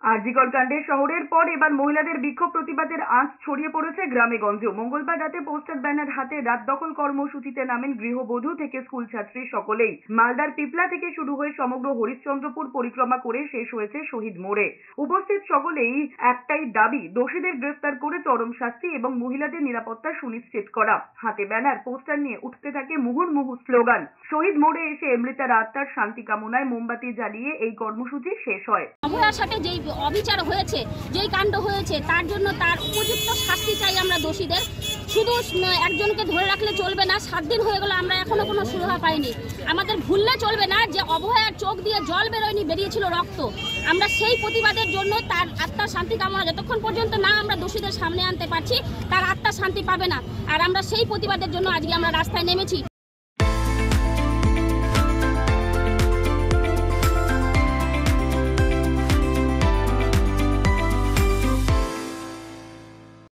আরজিকর কাণ্ডে শহরের পর এবার মহিলাদের বিক্ষোভ প্রতিবাদের আঁচ ছড়িয়ে পড়েছে গ্রামে গঞ্জে। মঙ্গলবার রাতে পোস্টার ব্যানার হাতে রাত দখল কর্মসূচিতে নামেন গৃহবধূ থেকে স্কুল ছাত্রী সকলেই। মালদার পিপলা থেকে শুরু হয়ে সমগ্র হরিশ্চন্দ্রপুর পরিক্রমা করে শেষ হয়েছে শহীদ মোড়ে। উপস্থিত সকলেই একটাই দাবি, দোষীদের গ্রেফতার করে চরম শাস্তি এবং মহিলাদের নিরাপত্তা সুনিশ্চিত করা। হাতে ব্যানার, পোস্টার নিয়ে উঠতে থাকে মুহুর্মুহু স্লোগান। শহীদ মোড়ে এসে মৃতার আত্মার শান্তি কামনায় মোমবাতি জ্বালিয়ে এই কর্মসূচি শেষ হয়। অভয়ার সাথে যেই অবিচার হয়েছে, যেই কাণ্ড হয়েছে, তার জন্য তার উপযুক্ত শাস্তি চাই আমরা দোষীদের। শুধু একজনকে ধরে রাখলে চলবে না। 7 দিন হয়ে গেল, আমরা এখনো কোনো সুরাহা পাইনি। আমাদের ভুললে চলবে না যে অভয়ার চোখ দিয়ে জল বেরোয়নি, বেরিয়েছিল রক্ত। আমরা সেই প্রতিবাদের জন্য তার আত্মার শান্তি কামনা, যতক্ষণ পর্যন্ত না আমরা দোষীদের সামনে আনতে পারছি তার আত্মার শান্তি পাবে না। আর আমরা সেই প্রতিবাদের জন্য আজকে আমরা রাস্তায় নেমেছি।